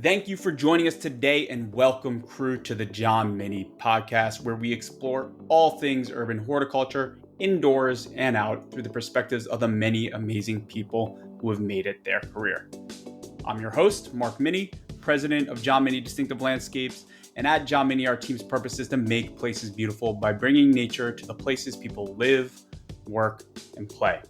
Thank you for joining us today and welcome, crew, to the John Minnie podcast, where we explore all things urban horticulture, indoors and out, through the perspectives of the many amazing people who have made it their career. I'm your host, Mark Minnie, president of John Minnie Distinctive Landscapes, and at John Minnie, our team's purpose is to make places beautiful by bringing nature to the places people live, work, and play.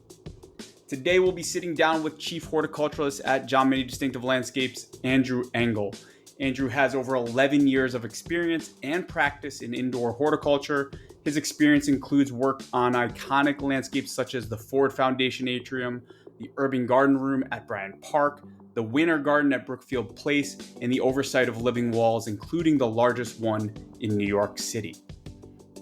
Today, we'll be sitting down with Chief Horticulturalist at John Minnie Distinctive Landscapes, Andrew Engel. Andrew has over 11 years of experience and practice in indoor horticulture. His experience includes work on iconic landscapes such as the Ford Foundation Atrium, the Urban Garden Room at Bryant Park, the Winter Garden at Brookfield Place, and the oversight of living walls, including the largest one in New York City.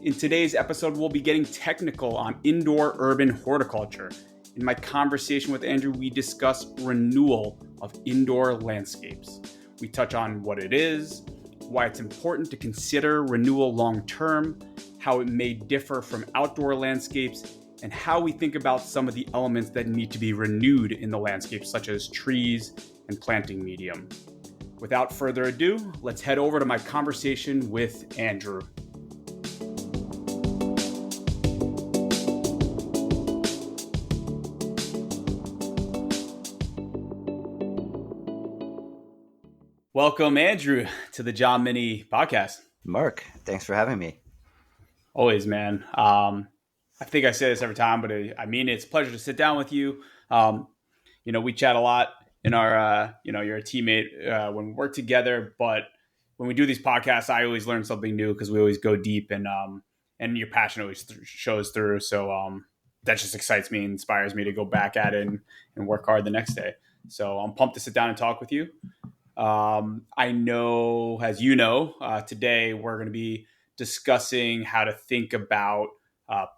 In today's episode, we'll be getting technical on indoor urban horticulture. In my conversation with Andrew, we discuss renewal of indoor landscapes. We touch on what it is, why it's important to consider renewal long-term, how it may differ from outdoor landscapes, and how we think about some of the elements that need to be renewed in the landscape, such as trees and planting medium. Without further ado, let's head over to my conversation with Andrew. Welcome, Andrew, to the John Minnie podcast. Mark, thanks for having me. Always, man. I think I say this every time, but I mean, it's a pleasure to sit down with you. We chat a lot in our, you're a teammate when we work together, but when we do these podcasts, I always learn something new because we always go deep and your passion always shows through. So that just excites me and inspires me to go back at it and work hard the next day. So I'm pumped to sit down and talk with you. I know, as you know, today we're going to be discussing how to think about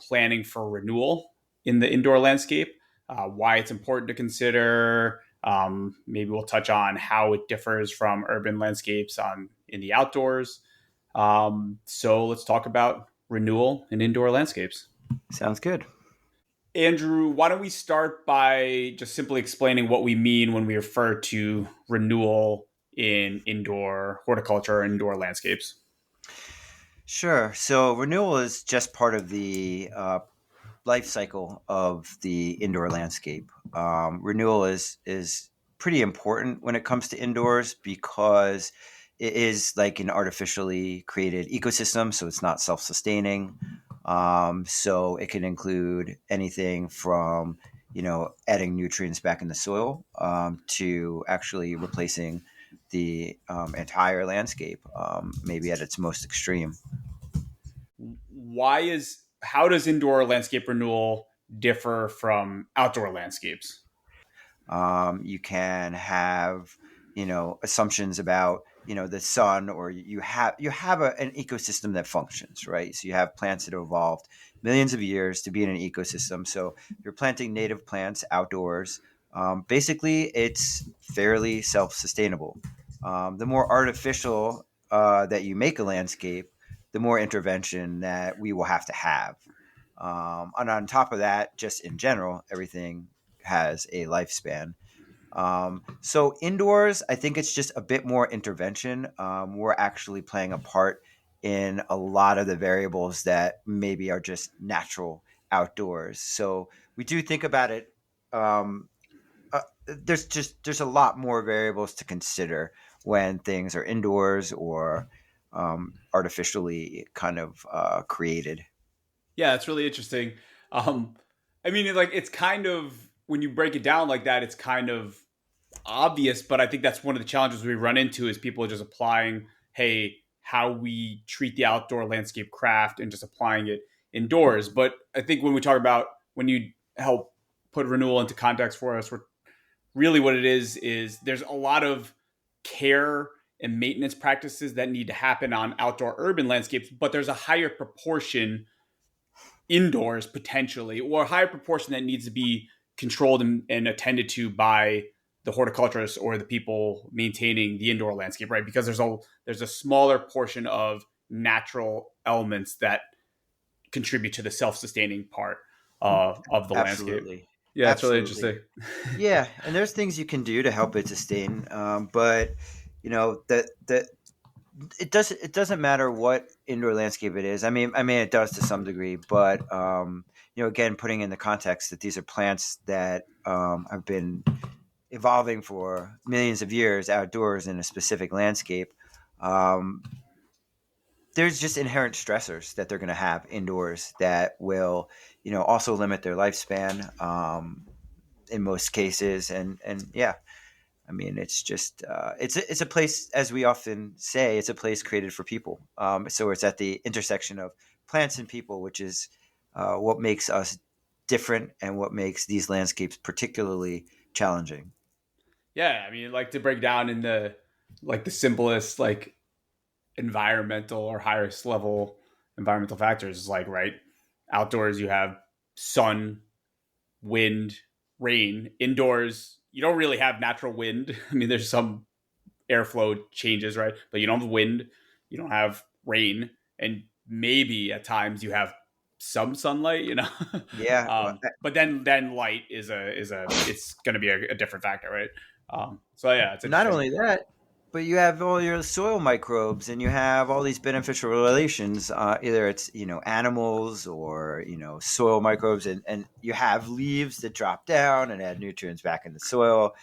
planning for renewal in the indoor landscape, why it's important to consider. Maybe we'll touch on how it differs from urban landscapes in the outdoors. So let's talk about renewal in indoor landscapes. Sounds good. Andrew, why don't we start by just simply explaining what we mean when we refer to renewal in indoor horticulture or indoor landscapes? Sure. So renewal is just part of the life cycle of the indoor landscape. Renewal is pretty important when it comes to indoors because it is like an artificially created ecosystem, so it's not self-sustaining. So it can include anything from, adding nutrients back in the soil to actually replacing the entire landscape, maybe at its most extreme. How does indoor landscape renewal differ from outdoor landscapes? You can have, assumptions about, the sun, or you have an ecosystem that functions, right? So you have plants that have evolved millions of years to be in an ecosystem. So you're planting native plants outdoors. Basically, it's fairly self-sustainable. The more artificial that you make a landscape, the more intervention that we will have to have. And on top of that, just in general, everything has a lifespan. So indoors, I think it's just a bit more intervention. We're actually playing a part in a lot of the variables that maybe are just natural outdoors. So we do think about it. There's a lot more variables to consider when things are indoors or artificially kind of created. Yeah, it's really interesting. It's kind of, when you break it down like that, it's kind of obvious, but I think that's one of the challenges we run into is people just applying, hey, how we treat the outdoor landscape craft and just applying it indoors. But I think when you help put renewal into context for us, really what it is there's a lot of care and maintenance practices that need to happen on outdoor urban landscapes, but there's a higher proportion indoors potentially, or a higher proportion that needs to be controlled and attended to by the horticulturists or the people maintaining the indoor landscape, right? Because there's a smaller portion of natural elements that contribute to the self-sustaining part of the Absolutely. landscape. Yeah, it's really Absolutely. interesting. Yeah, and there's things you can do to help it sustain, but the it doesn't matter what indoor landscape it is. I mean it does to some degree, but again, putting in the context that these are plants that have been evolving for millions of years outdoors in a specific landscape. Um, there's just inherent stressors that they're going to have indoors that will, also limit their lifespan in most cases. And yeah, I mean, it's just it's a place, as we often say, it's a place created for people. So it's at the intersection of plants and people, which is what makes us different and what makes these landscapes particularly challenging. Yeah, I mean, like to break down in the simplest environmental or highest level environmental factors is right, outdoors you have sun, wind, rain. Indoors you don't really have natural wind. I mean, there's some airflow changes, right? But you don't have wind, you don't have rain, and maybe at times you have some sunlight, Yeah, well, but then light is a it's going to be a different factor, right? So yeah, it's not interesting. only that, but you have all your soil microbes and you have all these beneficial relations. Either it's animals or soil microbes, and you have leaves that drop down and add nutrients back in the soil.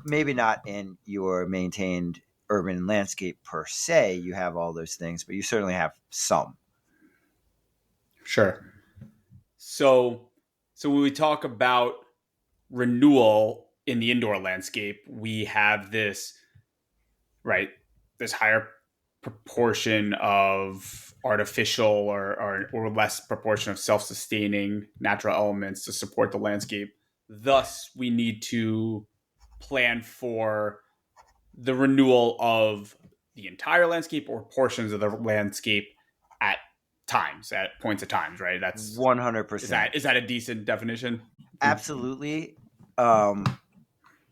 Maybe not in your maintained urban landscape per se. You have all those things, but you certainly have some. Sure. So when we talk about renewal in the indoor landscape, we have this higher proportion of artificial or less proportion of self-sustaining natural elements to support the landscape. Thus, we need to plan for the renewal of the entire landscape or portions of the landscape at at points of times, right? That's 100%. is that a decent definition? Absolutely. Um,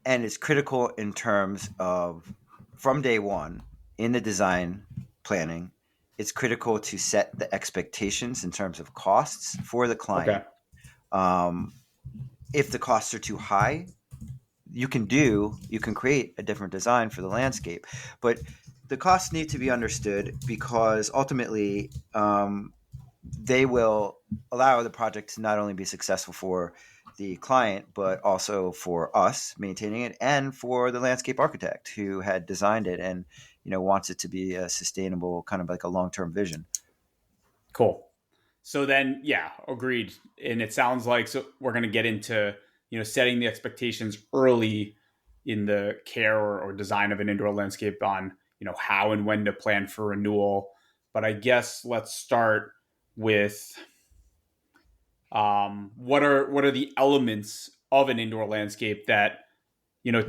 and it's critical in terms of from day one in the design planning. It's critical to set the expectations in terms of costs for the Okay. client. um, if the costs are too high, you can create a different design for the landscape, but the costs need to be understood because ultimately they will allow the project to not only be successful for the client, but also for us maintaining it and for the landscape architect who had designed it and wants it to be a sustainable kind of like a long-term vision. Cool. So then, yeah, agreed. And it sounds like so we're going to get into setting the expectations early in the care or design of an indoor landscape on how and when to plan for renewal. But I guess let's start with what are the elements of an indoor landscape that you know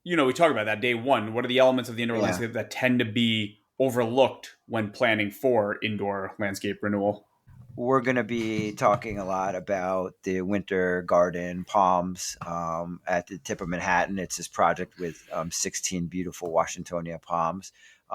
we talk about that day one. What are the elements of the indoor Yeah. landscape that tend to be overlooked when planning for indoor landscape renewal? We're going to be talking a lot about the winter garden palms at the tip of Manhattan. It's this project with 16 beautiful Washingtonia palms,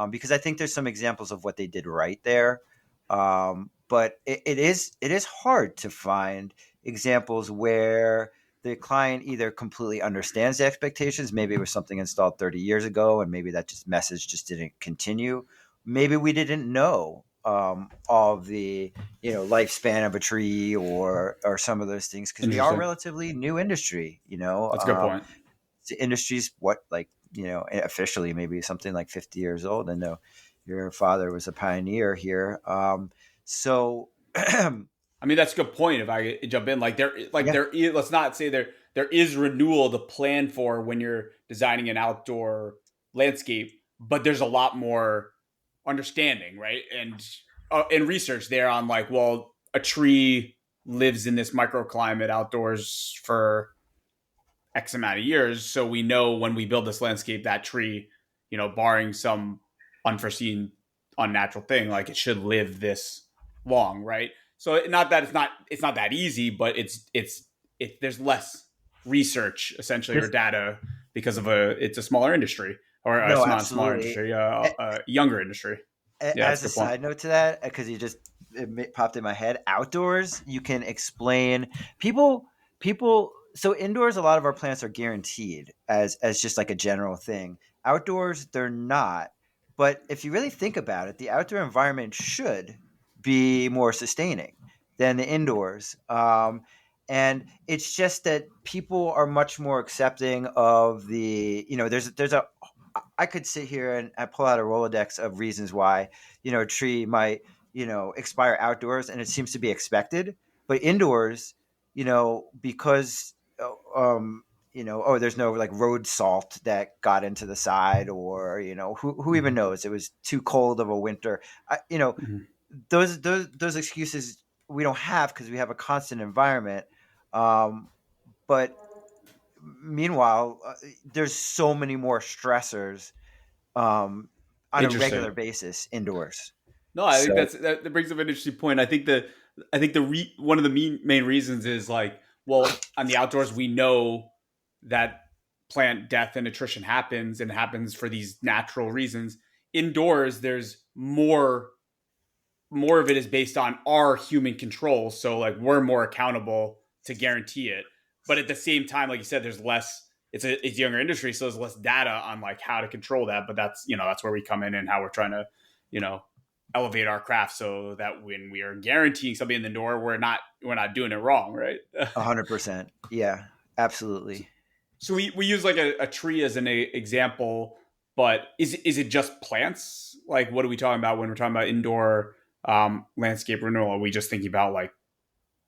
because I think there's some examples of what they did right there. But it is hard to find examples where the client either completely understands the expectations. Maybe it was something installed 30 years ago, and maybe that just message just didn't continue. Maybe we didn't know all of the lifespan of a tree or some of those things because we are Interesting. relatively new industry. That's a good point. The industry's what, like, officially maybe something like 50 years old. I know your father was a pioneer here. So I mean, that's a good point. If I jump in, yeah, there is, let's not say there is renewal to plan for when you're designing an outdoor landscape, but there's a lot more understanding, right? And research there on well, a tree lives in this microclimate outdoors for X amount of years, so we know when we build this landscape, that tree, barring some unforeseen unnatural thing, it should live this long, right? So not that it's not that easy, but there's less research essentially or this, data because it's a smaller industry or no, not a smaller absolutely. industry, a younger industry. Yeah, that's As a a good point. side note to that, because it popped in my head, outdoors you can explain people. So indoors, a lot of our plants are guaranteed as just like a general thing. Outdoors, they're not. But if you really think about it, the outdoor environment should be more sustaining than the indoors. And it's just that people are much more accepting of there's a, I could sit here and I pull out a Rolodex of reasons why, a tree might, expire outdoors, and it seems to be expected. But indoors, because, oh, there's no like road salt that got into the side, or, who even Mhm. knows? It was too cold of a winter. Mhm. Those excuses we don't have because we have a constant environment. But meanwhile, there's so many more stressors um, on a Interesting. regular basis indoors. No, I think So that brings up an interesting point. I think the one of the main reasons is like, well, on the outdoors we know that plant death and attrition happens, and happens for these natural reasons. Indoors, there's more of it is based on our human control. So like we're more accountable to guarantee it. But at the same time, like you said, there's less. It's a younger industry, so there's less data on like how to control that. But that's where we come in, and how we're trying to you know elevate our craft so that when we are guaranteeing something in the door, we're not doing it wrong, right? 100%. Yeah, absolutely. So we use like a tree as an example, but is it just plants? Like, what are we talking about when we're talking about indoor landscape renewal? Are we just thinking about like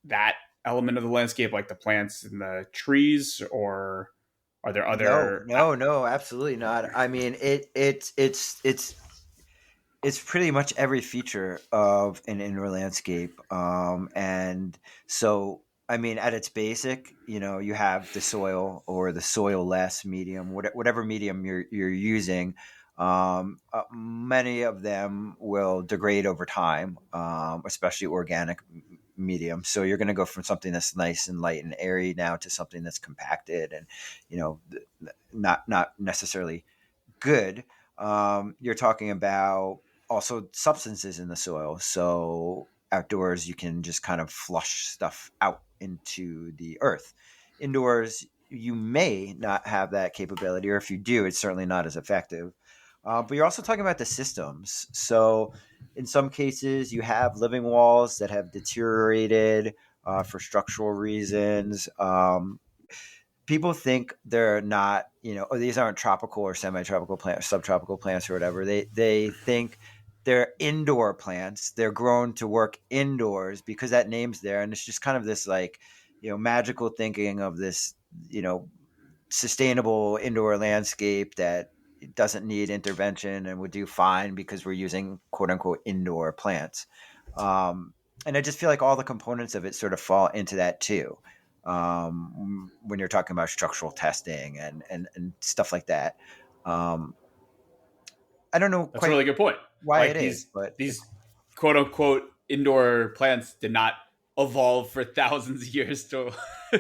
that element of the landscape, like the plants and the trees, or are there No, other? no, no, absolutely not. I mean, it's pretty much every feature of an indoor landscape. And so, I mean, at its basic, you have the soil or the soil less medium, whatever medium you're using. Many of them will degrade over time, especially organic medium. So you're going to go from something that's nice and light and airy now to something that's compacted and, not necessarily good. You're talking about also substances in the soil. So outdoors, you can just kind of flush stuff out into the earth. Indoors, you may not have that capability, or if you do, it's certainly not as effective. But you're also talking about the systems. So in some cases, you have living walls that have deteriorated for structural reasons. People think they're not, oh, these aren't tropical or semi-tropical plants, subtropical plants or whatever. They think they're indoor plants. They're grown to work indoors because that name's there, and it's just kind of this like, magical thinking of this, you know, sustainable indoor landscape that doesn't need intervention and would do fine because we're using quote unquote indoor plants. And I just feel like all the components of it sort of fall into that too. When you're talking about structural testing and stuff like that. Um, I don't know That's a quite really good point. why it Like is, these but these quote unquote indoor plants did not evolve for thousands of years to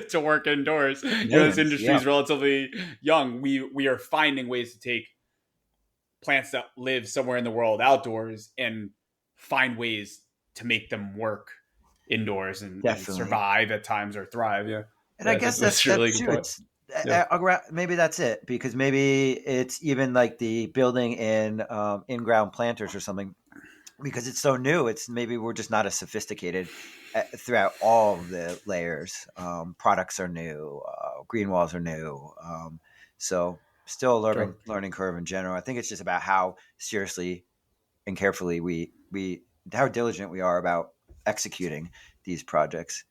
to work indoors. This millions. industry Yeah, is relatively young. We are finding ways to take plants that live somewhere in the world outdoors and find ways to make them work indoors and definitely. survive at times or thrive. Yeah, And I yeah, guess that's a that's really good true. point. It's Yeah, maybe that's it because maybe it's even like the building in ground planters or something because it's so new. It's maybe we're just not as sophisticated throughout all of the layers. Products are new, green walls are new, so still a sure. learning curve in general. I think it's just about how seriously and carefully we how diligent we are about executing these projects.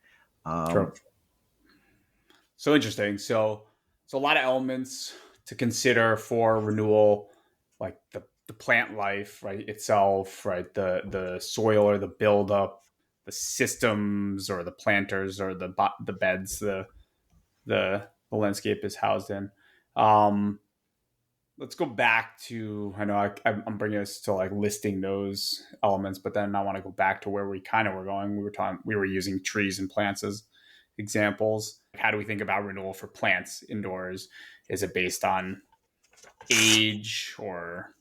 Um, Sure. So interesting. So a lot of elements to consider for renewal, like the plant life, right, itself, right, the soil or the buildup, the systems or the planters or the beds, the landscape is housed in. Um, let's go back to, I know I'm bringing us to like listing those elements, but then I want to go back to where we kind of were going. We were using trees and plants as examples. How do we think about renewal for plants indoors? Is it based on age, or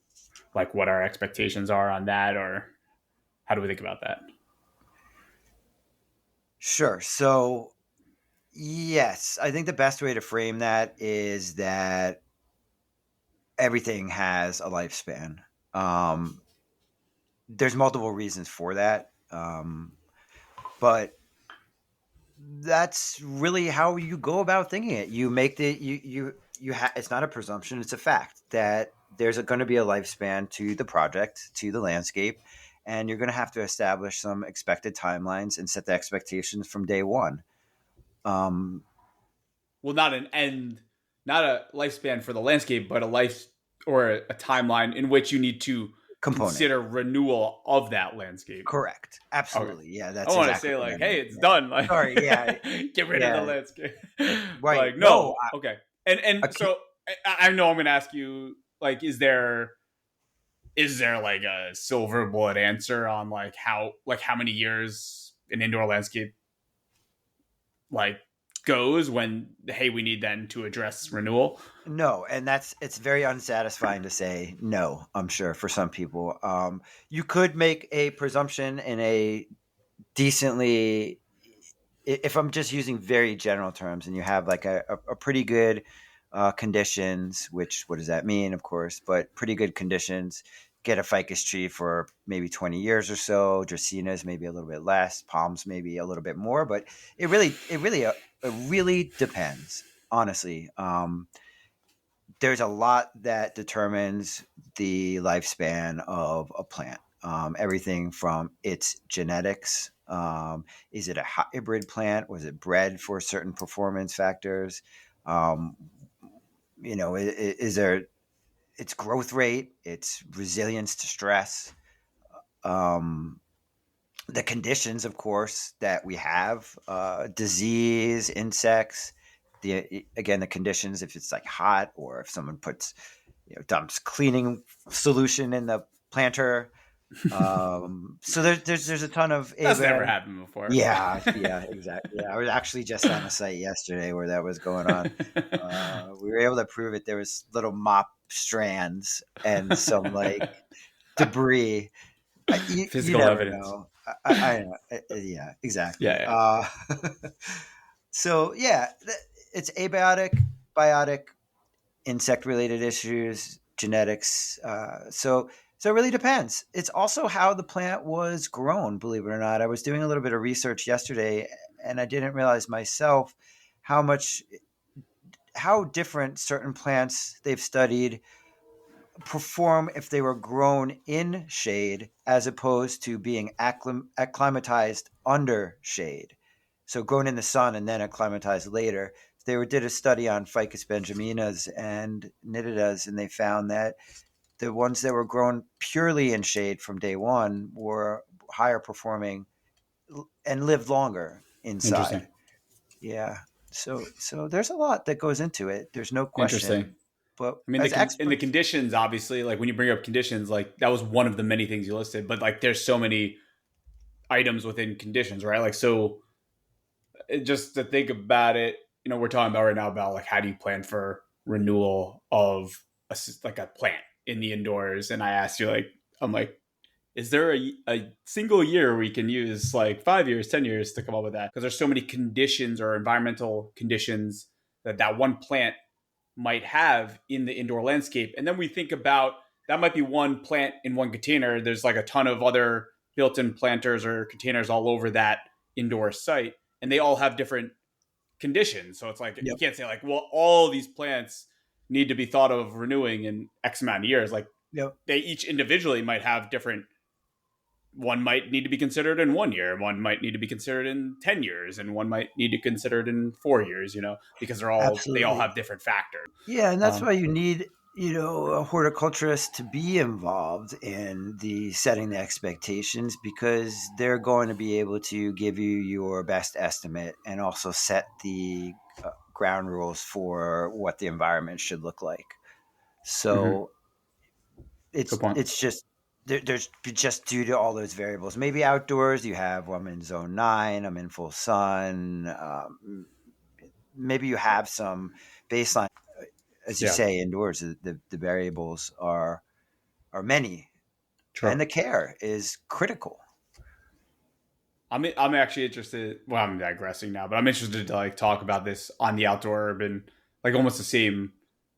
like what our expectations are on that, or how do we think about that? sure. So yes, I think the best way to frame that is that everything has a lifespan. Um, there's multiple reasons for that, but that's really how you go about thinking it. You make the it's not a presumption, it's a fact that there's going to be a lifespan to the project, to the landscape, and you're going to have to establish some expected timelines and set the expectations from day one. Well, not an end, not a lifespan for the landscape, but a life or a timeline in which you need to Component. consider renewal of that landscape. Correct. Okay. Absolutely. Yeah, I that's want to exactly say what I like, meant. hey, it's Yeah. done. Like, Sorry. Yeah. get rid of the Yeah. landscape. Right. Like, No. no. Okay. And so I know I'm going to ask you, like, is there like a silver bullet answer on like how many years an indoor landscape like goes when, hey, we need then to address renewal? No, and it's very unsatisfying to say no, I'm sure, for some people. You could make a presumption in a decently, if I'm just using very general terms, and you have like a pretty good conditions, which what does that mean, of course, but pretty good conditions. Get a ficus tree for maybe 20 years or so. Dracaenas maybe a little bit less. Palms maybe a little bit more. But it really depends, honestly. There's a lot that determines the lifespan of a plant. Everything from its genetics. Is it a hybrid plant? Was it bred for certain performance factors? Um, is there its growth rate, its resilience to stress, um, the conditions, of course, that we have, disease, insects, the conditions, if it's like hot or if someone puts, dumps cleaning solution in the planter. So there's a ton of That's never abiotic. happened before. Yeah, exactly. Yeah, I was actually just on a site yesterday where that was going on. We were able to prove it. There was little mop strands and some like debris. You Physical never evidence. know. I know. Yeah, exactly. Yeah. So yeah, it's abiotic, biotic, insect related issues, genetics. So it really depends. It's also how the plant was grown, believe it or not. I was doing a little bit of research yesterday and I didn't realize myself how much how different certain plants they've studied perform if they were grown in shade as opposed to being acclimatized under shade. So grown in the sun and then acclimatized later. They did a study on Ficus benjaminas and Nitidas, and they found that the ones that were grown purely in shade from day one were higher performing and lived longer Interesting. inside. Yeah. So there's a lot that goes into it. There's no Interesting. question. But I mean, as in the experts, conditions, obviously, like when you bring up conditions, like that was one of the many things you listed, but like there's so many items within conditions, right? Like, so just to think about it, we're talking about right now about like how do you plan for renewal of like a plant in the indoors, and I asked you like, I'm like, is there a single year we can use like 5 years, 10 years to come up with that? Because there's so many conditions or environmental conditions that one plant might have in the indoor landscape. And then we think about that might be one plant in one container. There's like a ton of other built-in planters or containers all over that indoor site, and they all have different conditions. So it's like you yep, can't say like, well, all these plants need to be thought of renewing in X amount of years. Like yep, they each individually might have different. One might need to be considered in 1 year, one might need to be considered in 10 years, and one might need to be considered in 4 years, because they all absolutely. have different factors. Yeah, and that's Um, why you need, a horticulturist to be involved in the setting the expectations because they're going to be able to give you your best estimate and also set the ground rules for what the environment should look like. mhm. So Good it's point. it's just there's just due to all those variables. Maybe outdoors you have, well, I'm in zone 9, I'm in full sun. Maybe you have some baseline, as you Yeah, say, indoors. The variables are many, and sure. the care is critical. I'm actually interested. Well, I'm digressing now, but I'm interested to like talk about this on the outdoor urban, like almost the same.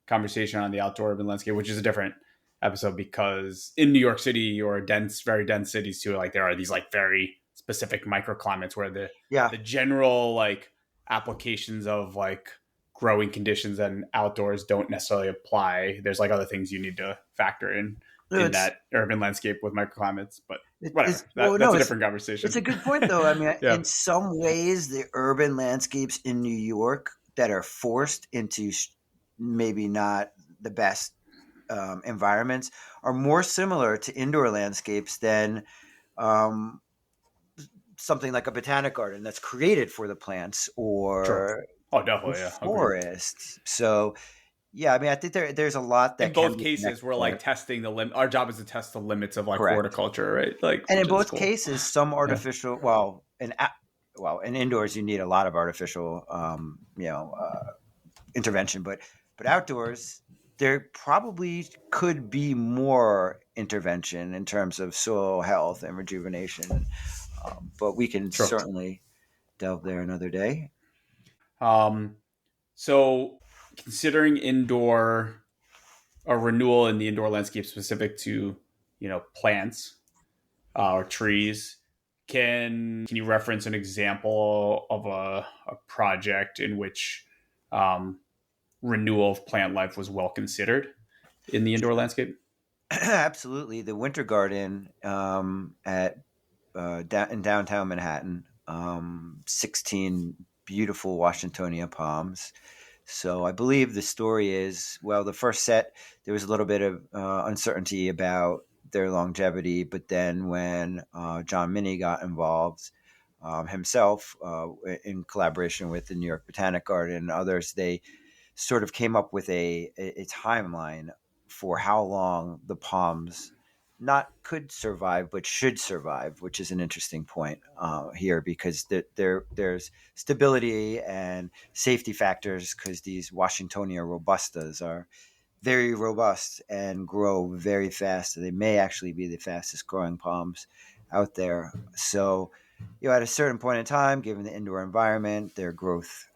conversation on the outdoor urban landscape, which is a different episode, because in New York City or dense, very dense cities too, like there are these like very specific microclimates where Yeah. the general like applications of like growing conditions and outdoors don't necessarily apply. There's like other things you need to factor No, in that urban landscape with microclimates, but it's whatever. well, That's no, a different conversation. it's a good point though. I mean, Yeah, in some ways, the urban landscapes in New York that are forced into maybe not the best environments are more similar to indoor landscapes than um, something like a botanic garden that's created for the plants sure. or Oh, definitely. Yeah, agreed. forests. So yeah, I mean, I think there's a lot that In can both be cases, connected we're like there. testing the limit. Our job is to test the limits of like Correct. horticulture, right? Like, And in which is both cool. cases, some Yeah, artificial, in indoors you need a lot of artificial, intervention, but outdoors there probably could be more intervention in terms of soil health and rejuvenation. But we can sure. certainly delve there another day. Um, so considering indoor a renewal in the indoor landscape specific to plants or trees, can you reference an example of a project in which um, renewal of plant life was well considered in the indoor landscape? Absolutely, the Winter Garden at in downtown Manhattan, 16 beautiful Washingtonia palms. So I believe the story is, well, the first set, there was a little bit of uncertainty about their longevity, but then when John Minnie got involved himself in collaboration with the New York Botanic Garden and others, they sort of came up with a timeline for how long the palms not could survive but should survive, which is an interesting point here because there's stability and safety factors because these Washingtonia robustas are very robust and grow very fast. They may actually be the fastest growing palms out there. So, at a certain point in time, given the indoor environment, their growth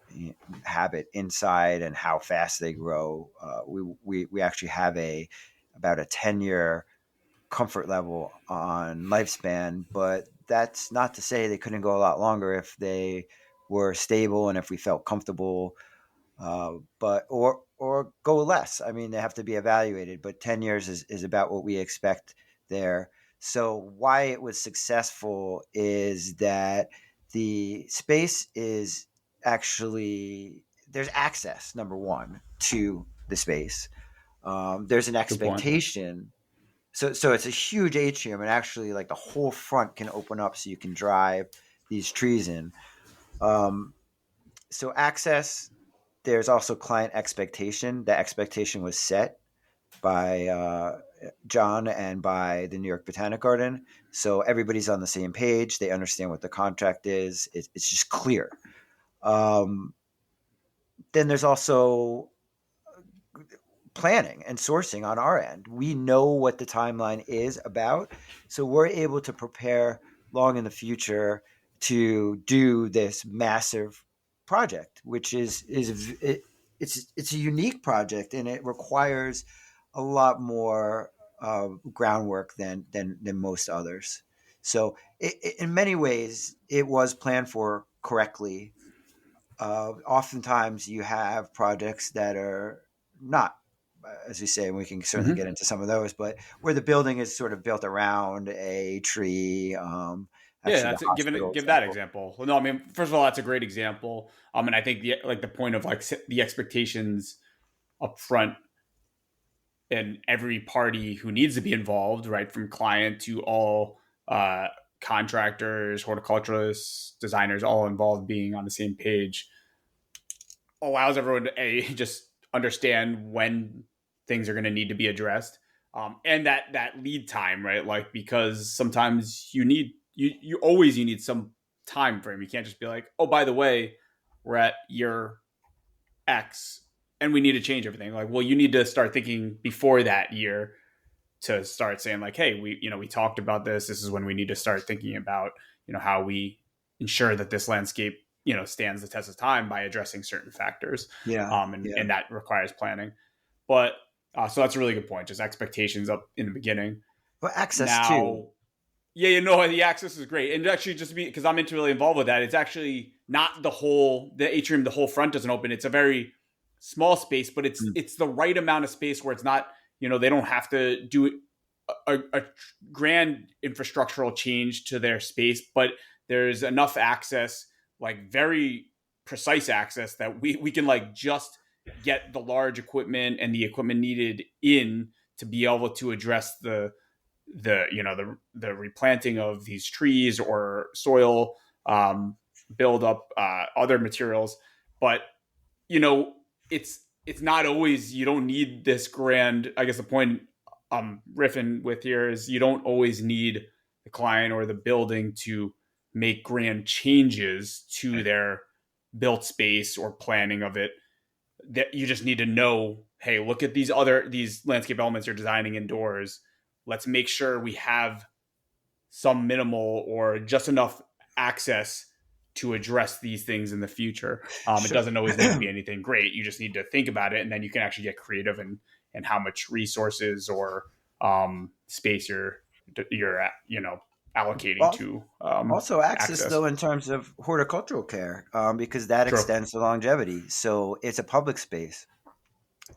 habit inside and how fast they grow, we actually have about a 10-year comfort level on lifespan. But that's not to say they couldn't go a lot longer if they were stable and if we felt comfortable, but or go less. I mean, they have to be evaluated, but 10 years is about what we expect there. So why it was successful is that the space is actually there's access, number one, to the space. There's an Good point. expectation. So it's a huge atrium, and actually, like the whole front can open up so you can drive these trees in. Um, so access, there's also client expectation. The expectation was set by John and by the New York Botanic Garden. So everybody's on the same page. They understand what the contract is. It's just clear. Um, then there's also planning and sourcing on our end. We know what the timeline is about. So we're able to prepare long in the future to do this massive project, which it's a unique project and it requires a lot more groundwork than most others. So in many ways, it was planned for correctly. Oftentimes, you have projects that are not, as you say, and we can certainly get Hmm. into some of those, but where the building is sort of built around a tree. Yeah, Actually, the that's it. hospital Give that example. example. Well, no, I mean, first of all, that's a great example. And I think the point of like the expectations up front and every party who needs to be involved, right, from client to all uh, contractors, horticulturalists, designers, all involved being on the same page, allows everyone to just understand when things are going to need to be addressed, and that lead time, right? Like because sometimes you need some time frame. You can't just be like, oh, by the way, we're at year X and we need to change everything. Like, well, you need to start thinking before that year to start saying like, hey, we talked about this. This is when we need to start thinking about how we ensure that this landscape stands the test of time by addressing certain factors, Yeah, and yeah. that requires planning. But so that's a really good point. Just expectations up in the beginning. Well, access too. Now, yeah, you know, the access is great, and actually, just because I'm intimately involved with that, it's actually not the atrium. The whole front doesn't open. It's a very small space, but it's the right amount of space where it's not. You know, they don't have to do a grand infrastructural change to their space, but there's enough access, like very precise access, that we can like just get the large equipment and the equipment needed in to be able to address the replanting of these trees or soil build up other materials. But you know, it's not always, you don't need this grand, I guess the point I'm riffing with here is you don't always need the client or the building to make grand changes to their built space or planning of it. That you just need to know, hey, look at these landscape elements you're designing indoors. Let's make sure we have some minimal or just enough access to address these things in the future. It doesn't always need to be anything great. You just need to think about it, and then you can actually get creative and how much resources or space you're allocating to also access though in terms of horticultural care, because that True. extends to longevity. So it's a public space.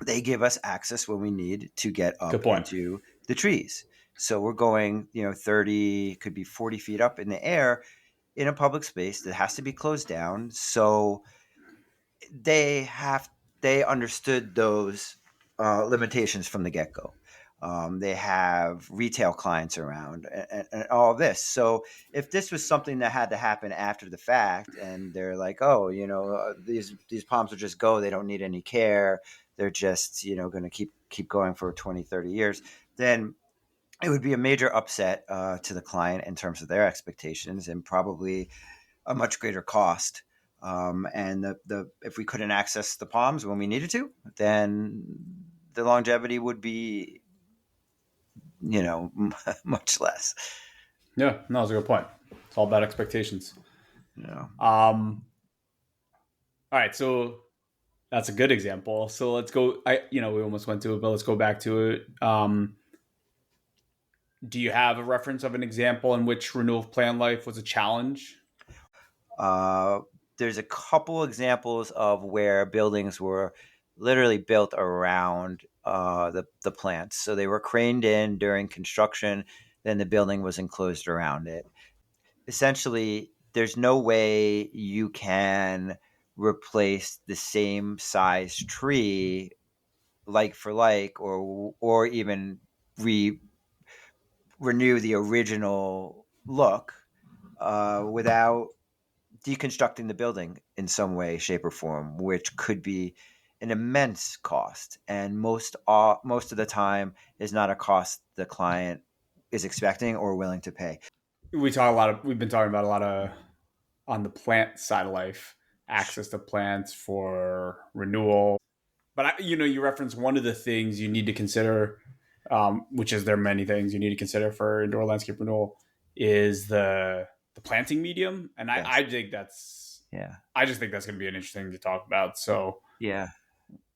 They give us access when we need to get up into the trees. So we're going, 30, could be 40 feet up in the air in a public space that has to be closed down. So they understood those limitations from the get-go. They have retail clients around and all this. So if this was something that had to happen after the fact, and they're like, oh, these palms will just go, they don't need any care, they're just, going to keep going for 20, 30 years, then it would be a major upset to the client in terms of their expectations, and probably a much greater cost. And if we couldn't access the palms when we needed to, then the longevity would be, much less. Yeah, no, that's a good point. It's all about expectations. Yeah. All right, so that's a good example. So let's go. We almost went to it, but let's go back to it. Do you have a reference of an example in which renewal of plant life was a challenge? There's a couple examples of where buildings were literally built around the plants. So they were craned in during construction, then the building was enclosed around it. Essentially, there's no way you can replace the same size tree like for like, or even renew the original look without deconstructing the building in some way, shape, or form, which could be an immense cost, and most of the time is not a cost the client is expecting or willing to pay. We've been talking about a lot of on the plant side of life, access to plants for renewal. But you reference one of the things you need to consider, which is there are many things you need to consider for indoor landscape renewal, is the planting medium, and Yes. I think I just think that's going to be an interesting to talk about. So Yeah,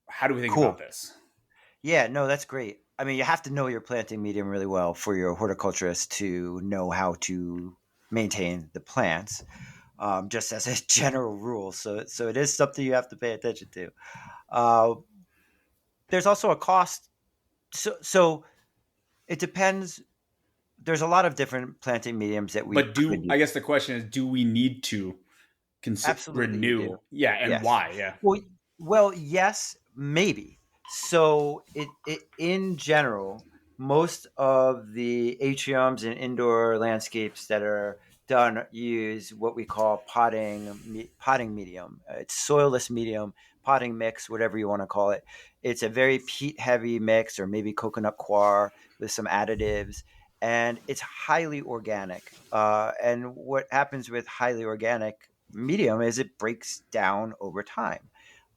how do we think cool about this? Yeah, no, that's great. I mean, you have to know your planting medium really well for your horticulturist to know how to maintain the plants, just as a general rule. So it is something you have to pay attention to. Uh, there's also a cost. So it depends. There's a lot of different planting mediums that we But could use. I guess the question is, do we need to Absolutely, you renew? do. Yeah, and Yes. why? Yeah. Well, yes, maybe. So it in general, most of the atriums and indoor landscapes that are done use what we call potting medium. It's soilless medium, potting mix, whatever you want to call it. It's a very peat heavy mix, or maybe coconut coir with some additives, and it's highly organic. And what happens with highly organic medium is it breaks down over time.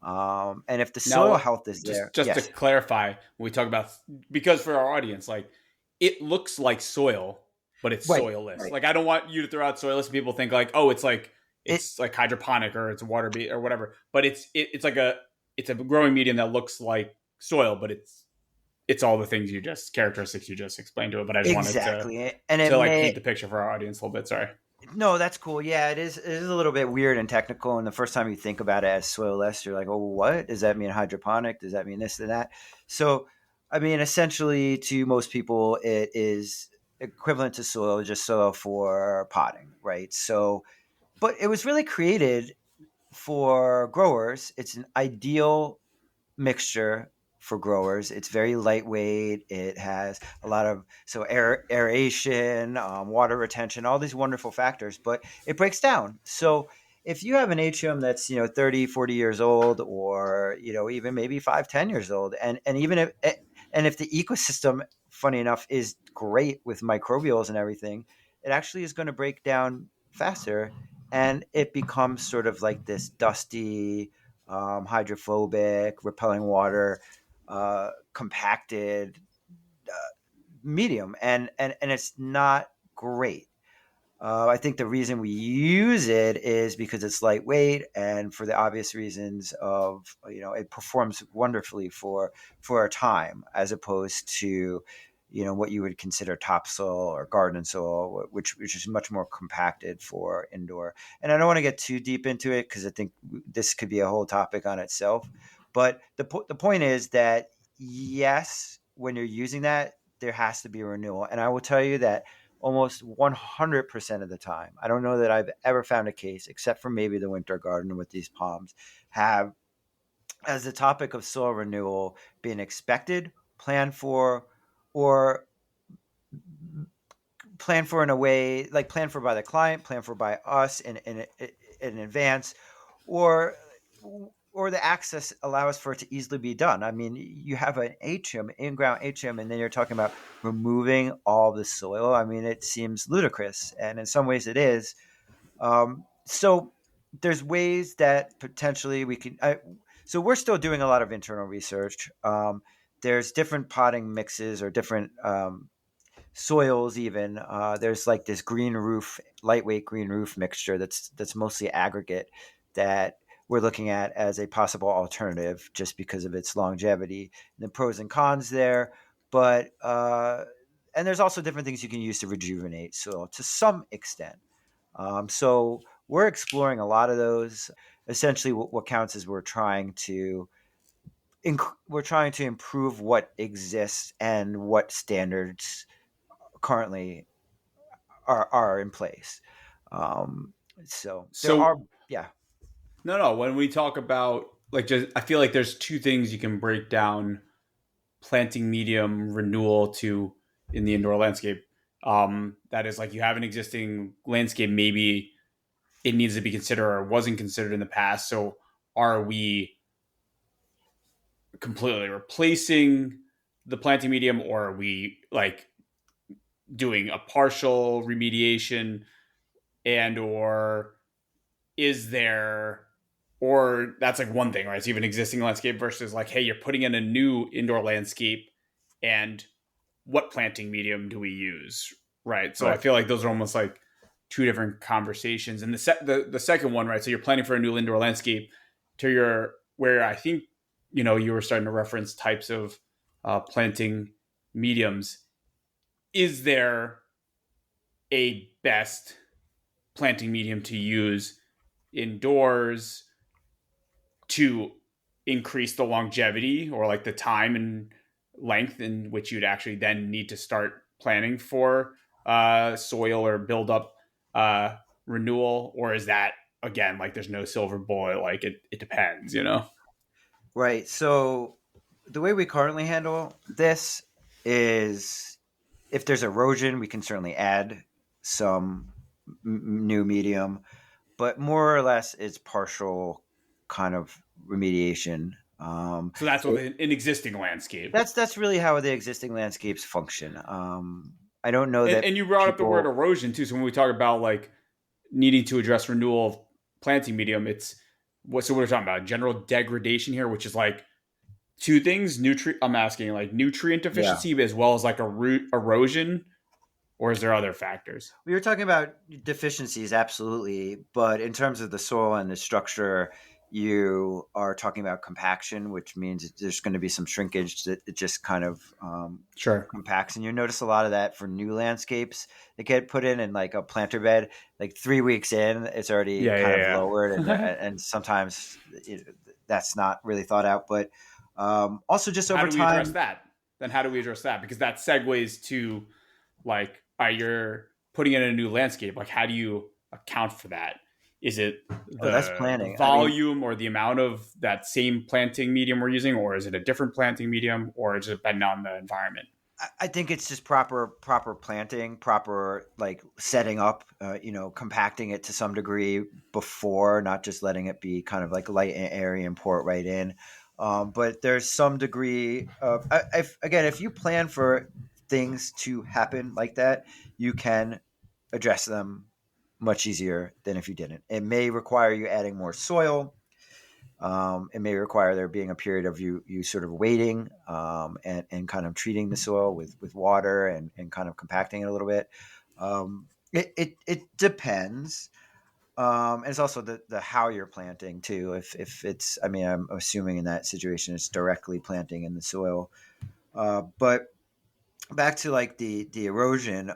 And if the soil Now, health is there, just to yes, clarify, when we talk about, because for our audience, like, it looks like soil, but it's right, soilless. right. Like, I don't want you to throw out soilless and people think like, oh, It it's hydroponic or it's water based or whatever. But it's a growing medium that looks like soil, but it's all the things characteristics you just explained to it. But I just wanted Exactly. And it to like paint may the picture for our audience a little bit. Sorry. no, that's cool. Yeah, it is. It is a little bit weird and technical. And the first time you think about it as soilless, you're like, "Oh, what does that mean? Hydroponic? Does that mean this and that?" So, I mean, essentially, to most people, it is equivalent to soil, just soil for potting, right? So, but it was really created for growers. It's an ideal mixture for growers. It's very lightweight. It has a lot of aeration, water retention, all these wonderful factors, but it breaks down. So if you have an atrium that's 30, 40 years old, or even maybe 5, 10 years old, and even if the ecosystem, funny enough, is great with microbials and everything, it actually is going to break down faster, and it becomes sort of like this dusty, hydrophobic, repelling water, compacted medium, and it's not great. I think the reason we use it is because it's lightweight, and for the obvious reasons of it performs wonderfully for a time, as opposed to what you would consider topsoil or garden soil, which is much more compacted for indoor. And I don't want to get too deep into it because I think this could be a whole topic on itself. But the point is that yes, when you're using that, there has to be a renewal, and I will tell you that almost 100% of the time, I don't know that I've ever found a case, except for maybe the winter garden with these palms, have as the topic of soil renewal being expected, planned for, or planned for in a way like planned for by the client, planned for by us in advance, or or the access allows for it to easily be done. I mean, you have an atrium, in-ground atrium, and then you're talking about removing all the soil. I mean, it seems ludicrous, and in some ways it is. So there's ways that potentially we can. So we're still doing a lot of internal research. There's different potting mixes or different soils. Even there's like this green roof, lightweight green roof mixture that's mostly aggregate that we're looking at as a possible alternative, just because of its longevity and the pros and cons there. But and there's also different things you can use to rejuvenate soil to some extent. So we're exploring a lot of those. Essentially, what counts is we're trying to improve what exists and what standards currently are in place. Um, so there are, So yeah, no. When we talk about like, just I feel like there's two things you can break down planting medium renewal to in the indoor landscape. That is like you have an existing landscape, maybe it needs to be considered or wasn't considered in the past. So are we completely replacing the planting medium, or are we like doing a partial remediation, and or is there, or that's like one thing, right? So you have an existing landscape versus like, hey, you're putting in a new indoor landscape, and what planting medium do we use, right? So I right. feel like those are almost like two different conversations. And the second one, right? So you're planning for a new indoor landscape, to your where I think you were starting to reference types of planting mediums. Is there a best planting medium to use indoors to increase the longevity, or like the time and length in which you'd actually then need to start planning for soil or build up uh, renewal? Or is that again like there's no silver bullet, like it depends? Right. So the way we currently handle this is if there's erosion, we can certainly add some new medium, but more or less it's partial kind of remediation. So that's with So an existing landscape. that's really how the existing landscapes function. I don't know that And you brought up the word people. erosion too. So when we talk about like needing to address renewal of planting medium, it's what, so we're talking about general degradation here, which is like two things. Nutrient, I'm asking like nutrient Yeah. deficiency as well as like a root erosion, or is there other factors? We were talking about deficiencies, absolutely, but in terms of the soil and the structure, you are talking about compaction, which means there's going to be some shrinkage that it just kind of Sure. compacts. And you notice a lot of that for new landscapes that get put in like a planter bed. Like 3 weeks in, it's already Yeah, kind of yeah, lowered, yeah. and sometimes that's not really thought out. But also just How over do we address time, that? Then how do we address that? Because that segues to like, all right, you're putting in a new landscape. Like, how do you account for that? Is it oh, that's the planning. I mean, volume or the amount of that same planting medium we're using, or is it a different planting medium, or is it depending on the environment? I think it's just proper planting, proper like setting up, compacting it to some degree before, not just letting it be kind of like light and airy and pour it right in. But there's some degree of, if you plan for things to happen like that, you can address them much easier than if you didn't. It may require you adding more soil. It may require there being a period of you sort of waiting, and kind of treating the soil with water, and kind of compacting it a little bit. It depends. And it's also the how you're planting too. If it's, I mean, I'm assuming in that situation it's directly planting in the soil. But back to like the erosion,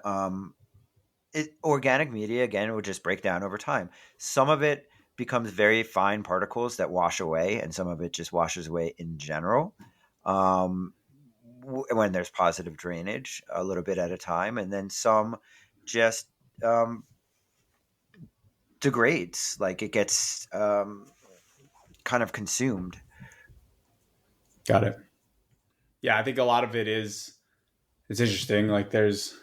organic media again will just break down over time. Some of it becomes very fine particles that wash away, and some of it just washes away in general. Um, when there's positive drainage, a little bit at a time, and then some just um, degrades, like it gets kind of consumed. Got it. Yeah, I think a lot of it is it's interesting. Like, there's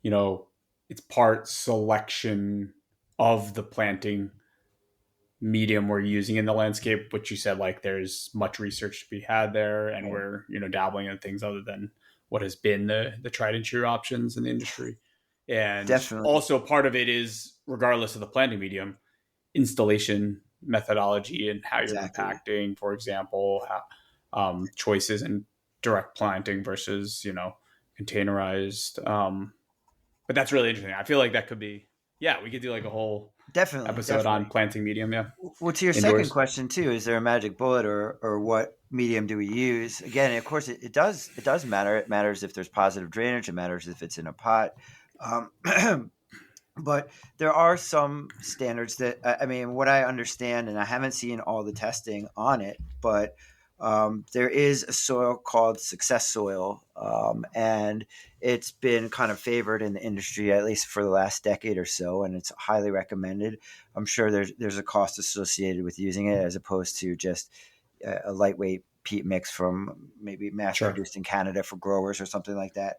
you know, it's part selection of the planting medium we're using in the landscape, which you said like there's much research to be had there, and Right. we're dabbling in things other than what has been the tried and true options in the industry. And Definitely. also part of it is, regardless of the planting medium, installation methodology and how you're Exactly. compacting, for example, choices in direct planting versus containerized. But that's really interesting. I feel like that could be, yeah, we could do like a whole Definitely. episode on Definitely. planting medium, yeah, Well, to your second indoors. question too, is there a magic bullet, or what medium do we use? Again, of course, it does matter. It matters if there's positive drainage. It matters if it's in a pot. Um, but there are some standards that, I mean, what I understand, and I haven't seen all the testing on it, but there is a soil called success soil, and it's been kind of favored in the industry at least for the last decade or so, and it's highly recommended. I'm sure there's a cost associated with using it as opposed to just a lightweight peat mix from maybe mass Sure. produced in Canada for growers or something like that.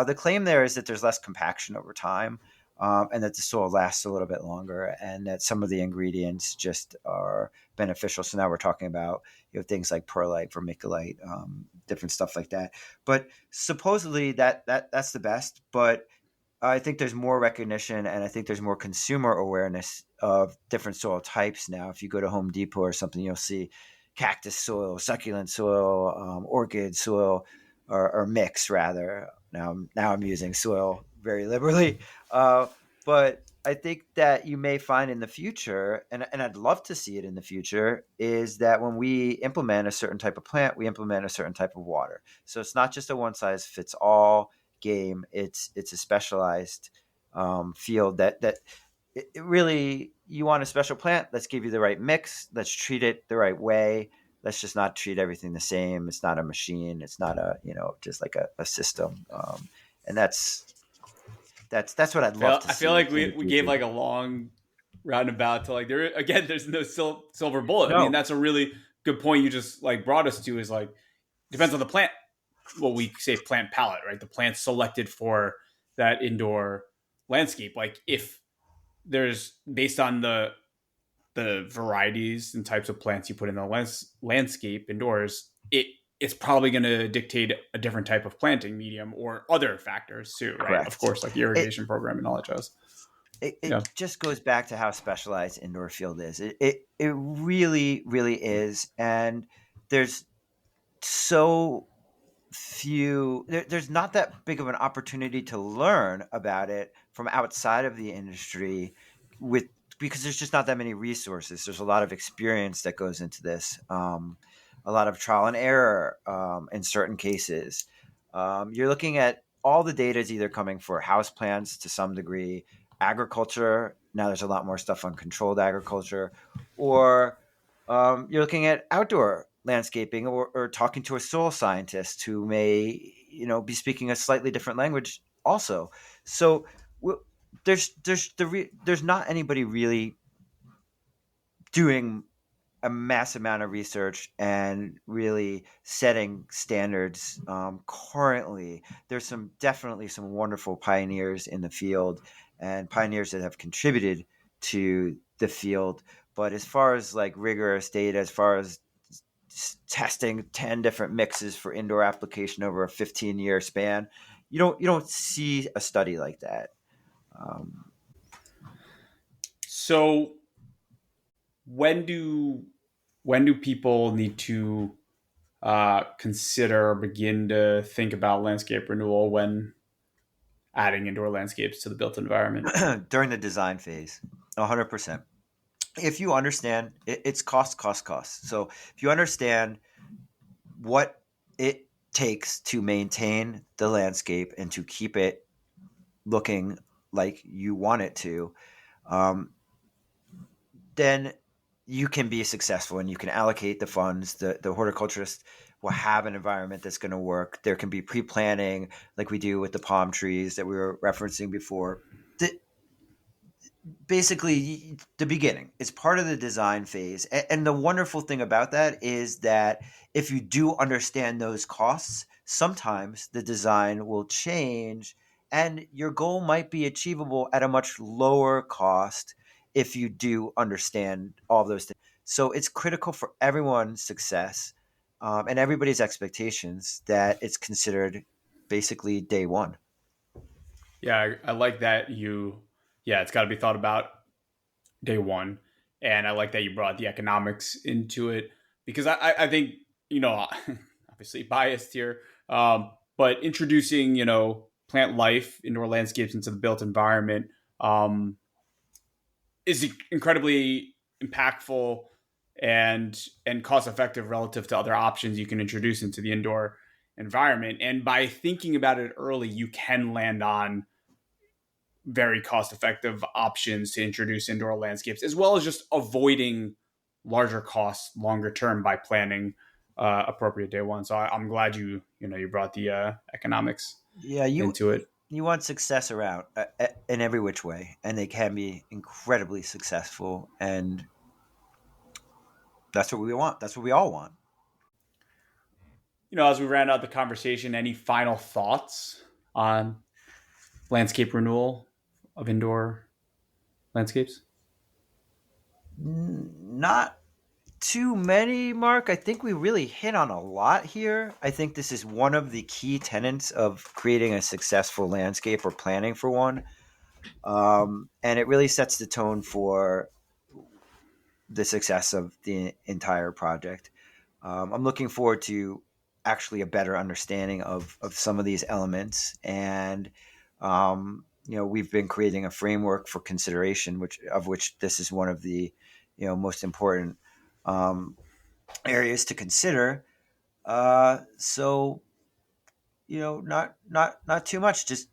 The claim there is that there's less compaction over time, and that the soil lasts a little bit longer, and that some of the ingredients just are beneficial. So now we're talking about things like perlite, vermiculite, different stuff like that. But supposedly that's the best. But I think there's more recognition, and I think there's more consumer awareness of different soil types now. If you go to Home Depot or something, you'll see cactus soil, succulent soil, orchid soil, or mix rather. Now I'm using soil very liberally, but I think that you may find in the future, and I'd love to see it in the future, is that when we implement a certain type of plant, we implement a certain type of water. So it's not just a one size fits all game. It's a specialized field that it really, you want a special plant. Let's give you the right mix. Let's treat it the right way. Let's just not treat everything the same. It's not a machine. It's not a just like a system. And that's what I'd love to I feel see like in the we gave future. like a long roundabout to like, there again. There's no silver bullet. I mean, No, that's a really good point you just like brought us to. Is like, depends on the plant. What we say plant palette, right? The plant selected for that indoor landscape. Like, if there's, based on the varieties and types of plants you put in the landscape indoors, it's probably going to dictate a different type of planting medium or other factors too, right? Of correct. course, like It, irrigation program and all that jazz. it Yeah. just goes back to how specialized indoor field is. It really really is, and there's so there's not that big of an opportunity to learn about it from outside of the industry with because there's just not that many resources. There's a lot of experience that goes into this, a lot of trial and error in certain cases. You're looking at all the data is either coming for houseplants to some degree, agriculture. Now there's a lot more stuff on controlled agriculture, or you're looking at outdoor landscaping, or talking to a soil scientist who may, be speaking a slightly different language also. So there's not anybody really doing a mass amount of research and really setting standards currently. There's definitely some wonderful pioneers in the field, and pioneers that have contributed to the field. But as far as like rigorous data, as far as testing 10 different mixes for indoor application over a 15-year span, you don't see a study like that. So when do people need to consider or begin to think about landscape renewal when adding indoor landscapes to the built environment? During the design phase, 100%. If you understand, it's cost. So if you understand what it takes to maintain the landscape and to keep it looking like you want it to, then you can be successful and you can allocate the funds. The horticulturist will have an environment that's going to work. There can be pre-planning like we do with the palm trees that we were referencing before. Basically, the beginning is part of the design phase. And the wonderful thing about that is that if you do understand those costs, sometimes the design will change and your goal might be achievable at a much lower cost if you do understand all of those things. So it's critical for everyone's success, and everybody's expectations that it's considered basically day one. Yeah, I like that yeah, it's got to be thought about day one. And I like that you brought the economics into it because I think, obviously biased here, but introducing, plant life, indoor landscapes into the built environment is incredibly impactful and cost effective relative to other options you can introduce into the indoor environment. And by thinking about it early, you can land on very cost effective options to introduce indoor landscapes, as well as just avoiding larger costs longer term by planning appropriate day one. So I'm glad you brought the economics Yeah, you into it. you want success around in every which way, and they can be incredibly successful, and that's what we want. That's what we all want. As we round out the conversation, any final thoughts on landscape renewal of indoor landscapes? Not too many, Mark. I think we really hit on a lot here. I think this is one of the key tenets of creating a successful landscape or planning for one. And it really sets the tone for the success of the entire project. I'm looking forward to actually a better understanding of some of these elements. And, we've been creating a framework for consideration, which this is one of the, most important um, areas to consider. So, not too much. Just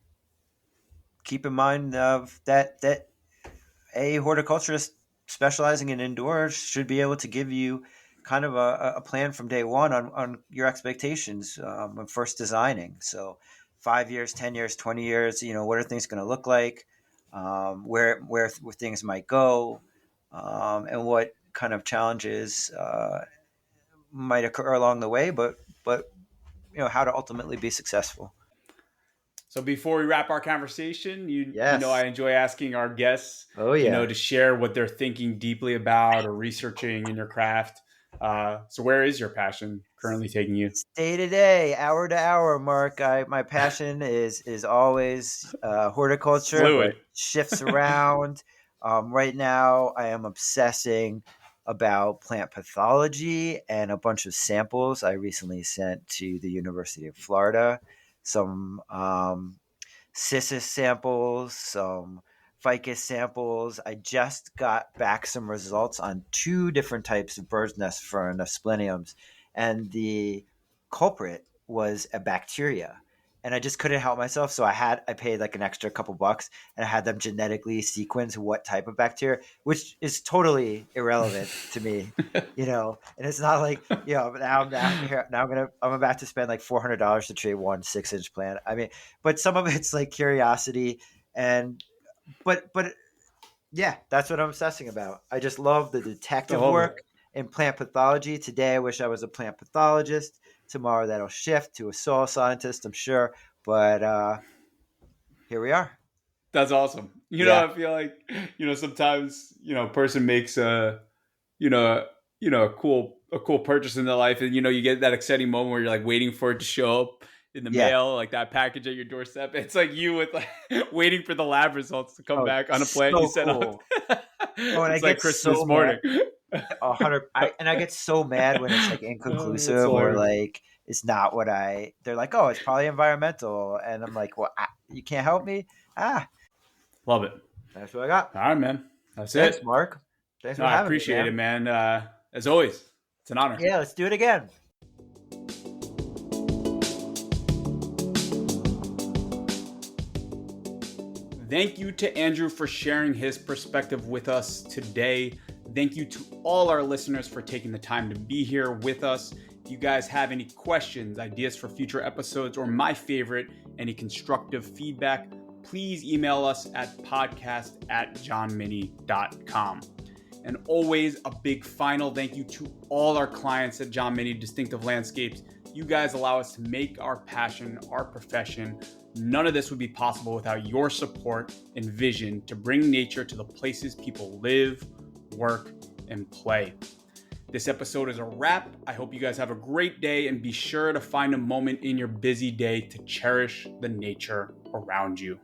keep in mind of that a horticulturist specializing in indoors should be able to give you kind of a plan from day one on your expectations when first designing. So 5 years, 10 years, 20 years, what are things going to look like, where things might go, and what kind of challenges might occur along the way, but how to ultimately be successful. So before we wrap our conversation, I Yes. enjoy asking our guests, Oh yeah. to share what they're thinking deeply about or researching in your craft. So where is your passion currently taking you? It's day to day, hour to hour, Mark. My passion is always It's horticulture, but fluid. shifts around. Right now, I am obsessing about plant pathology and a bunch of samples I recently sent to the University of Florida. Some cissus samples, some ficus samples. I just got back some results on 2 different types of bird's nest fern, aspleniums, and the culprit was a bacteria. And I just couldn't help myself, so I paid like an extra couple bucks, and I had them genetically sequence what type of bacteria, which is totally irrelevant to me, And it's not like, but I'm about to spend like $400 to trade one 6-inch plant. I mean, but some of it's like curiosity, and but yeah, that's what I'm obsessing about. I just love the detective work in plant pathology. Today, I wish I was a plant pathologist. Tomorrow, that'll shift to a soil scientist, I'm sure. But here we are. That's awesome. I feel like, sometimes, a person makes you know, a cool purchase in their life, and you get that exciting moment where you're like waiting for it to show up in the mail, like that package at your doorstep. It's like you with like waiting for the lab results to come back on a plant you set up. And I It's get like Christmas so morning. 100. And I get so mad when it's like inconclusive or like it's not what they're like, oh, it's probably environmental, and I'm like, well, you can't help me. Love it. That's what I got. All right, man. That's Thanks, it. Mark. Thanks for I having appreciate me, it, man. As always, it's an honor. Yeah, let's do it again. Thank you to Andrew for sharing his perspective with us today. Thank you to all our listeners for taking the time to be here with us. If you guys have any questions, ideas for future episodes, or my favorite, any constructive feedback, please email us at podcast@johnmini.com. And always a big final thank you to all our clients at John Mini Distinctive Landscapes. You guys allow us to make our passion our profession. None of this would be possible without your support and vision to bring nature to the places people live, work, and play. This episode is a wrap. I hope you guys have a great day, and be sure to find a moment in your busy day to cherish the nature around you.